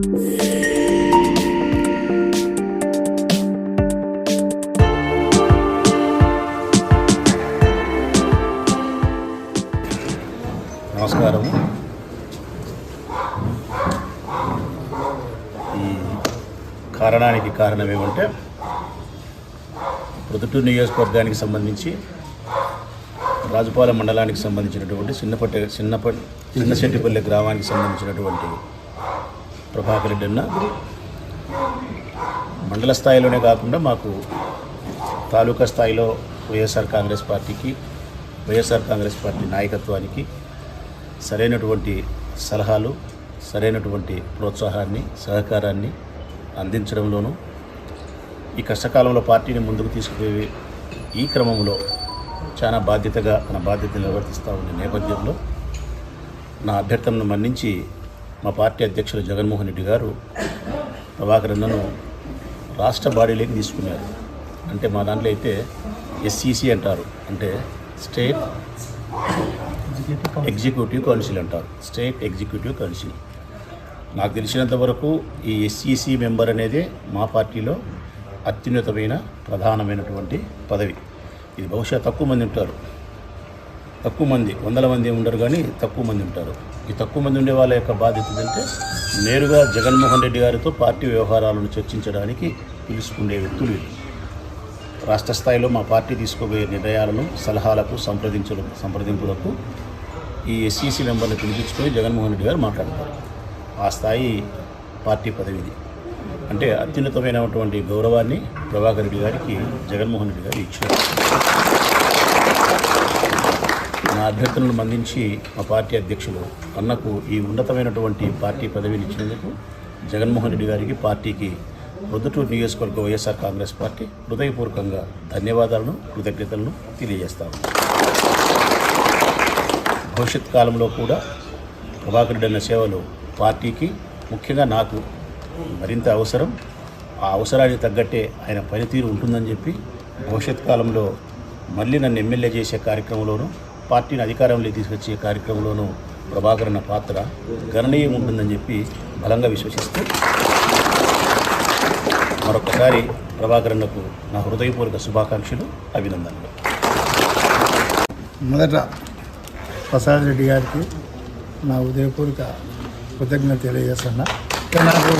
నమస్కారం. ఈ కారణానికి కారణం ఏమంటే ప్రొద్దుటూరు నియోజకవర్గానికి సంబంధించి రాజుపాలెం మండలానికి సంబంధించినటువంటి చిన్నశెట్టిపల్లి గ్రామానికి సంబంధించినటువంటి ప్రభాకర్ రెడ్డి అన్న మండల స్థాయిలోనే కాకుండా మాకు తాలూకా స్థాయిలో వైఎస్ఆర్ కాంగ్రెస్ పార్టీ నాయకత్వానికి సరైనటువంటి సలహాలు, సరైనటువంటి ప్రోత్సాహాన్ని, సహకారాన్ని అందించడంలోనూ ఈ కష్టకాలంలో పార్టీని ముందుకు తీసుకుపోయి ఈ క్రమంలో చాలా బాధ్యతగా తన బాధ్యతను నిర్వర్తిస్తూ ఉన్న నేపథ్యంలో నా అభ్యర్థనను మన్నించి మా పార్టీ అధ్యక్షులు జగన్మోహన్ రెడ్డి గారు ప్రభాకర్ అన్నను రాష్ట్ర బాడీలోకి తీసుకున్నారు. అంటే మా దాంట్లో అయితే SEC అంటారు, అంటే స్టేట్ ఎగ్జిక్యూటివ్ కౌన్సిల్ అంటారు, స్టేట్ ఎగ్జిక్యూటివ్ కౌన్సిల్. నాకు తెలిసినంత వరకు ఈ SEC మెంబర్ అనేది మా పార్టీలో అత్యున్నతమైన ప్రధానమైనటువంటి పదవి. ఇది బహుశా తక్కువ మంది ఉంటారు, వందల మంది ఉండరు, కానీ తక్కువ మంది ఉంటారు. ఈ తక్కువ మంది ఉండే వాళ్ళ యొక్క బాధ్యత ఏంటంటే నేరుగా జగన్మోహన్ రెడ్డి గారితో పార్టీ వ్యవహారాలను చర్చించడానికి పిలుచుకునే వ్యక్తులు. రాష్ట్ర స్థాయిలో మా పార్టీ తీసుకోబోయే నిర్ణయాలను, సలహాలకు, సంప్రదింపులకు ఈ SEC మెంబర్ని పిలిపించుకొని జగన్మోహన్ రెడ్డి గారు మాట్లాడతారు. ఆ స్థాయి పార్టీ పదవిది. అంటే అత్యున్నతమైనటువంటి గౌరవాన్ని ప్రభాకర్ రెడ్డి గారికి జగన్మోహన్ రెడ్డి గారు ఇచ్చారు. నా అభ్యర్థనను మన్నించి మా పార్టీ అధ్యక్షులు అన్నకు ఈ ఉన్నతమైనటువంటి పార్టీ పదవిని ఇచ్చినందుకు జగన్మోహన్ రెడ్డి గారికి, పార్టీకి, ప్రొద్దుటూరు నియోజకవర్గ వైఎస్ఆర్ కాంగ్రెస్ పార్టీ హృదయపూర్వకంగా ధన్యవాదాలను, కృతజ్ఞతలను తెలియజేస్తాము. భవిష్యత్ కాలంలో కూడా ప్రభాకర్ రెడ్డి అన్న సేవలు పార్టీకి, ముఖ్యంగా నాకు మరింత అవసరం. ఆ అవసరానికి తగ్గట్టే ఆయన పనితీరు ఉంటుందని చెప్పి భవిష్యత్ కాలంలో మళ్ళీ నన్ను ఎమ్మెల్యే చేసే కార్యక్రమంలోనూ, పార్టీని అధికారంలోకి తీసుకొచ్చే కార్యక్రమంలోనూ ప్రభాకర్ అన్న పాత్ర గణనీయం ఉంటుందని చెప్పి బలంగా విశ్వసిస్తూ మరొకసారి ప్రభాకర్ అన్నకు నా హృదయపూర్వక శుభాకాంక్షలు, అభినందనలు. మొదట ప్రసాద్ రెడ్డి గారికి నా హృదయపూర్వక కృతజ్ఞత తెలియజేస్తున్నా. నాకు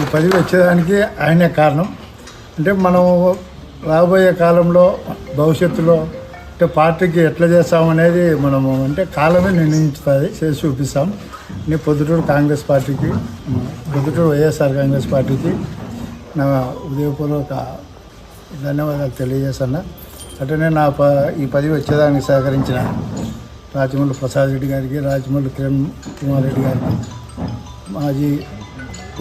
ఈ పదవి వచ్చేదానికి ఆయనే కారణం. అంటే మనం రాబోయే కాలంలో, భవిష్యత్తులో అంటే పార్టీకి ఎట్లా చేస్తామనేది మనము అంటే కాలమే నిర్ణయించుతుంది, చేసి చూపిస్తాం. నేను పొద్దుటూరు కాంగ్రెస్ పార్టీకి, పొద్దుటూరు వైఎస్ఆర్ కాంగ్రెస్ పార్టీకి నా హృదయపూర్వక ధన్యవాదాలు తెలియజేస్తున్నా. అట్లనే నా ఈ పదవి వచ్చేదానికి సహకరించిన రాజమౌళి ప్రసాద్ రెడ్డి గారికి, రాజమౌళి కిరణ్ కుమార్ రెడ్డి గారికి, మాజీ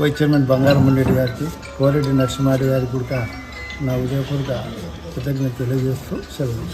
వైస్ చైర్మన్ బంగారం రెడ్డి గారికి, కోరెడ్డి నరసింహారెడ్డి గారికి కూడా నా హృదయపూర్వక కృతజ్ఞత తెలియజేస్తూ సెలవు.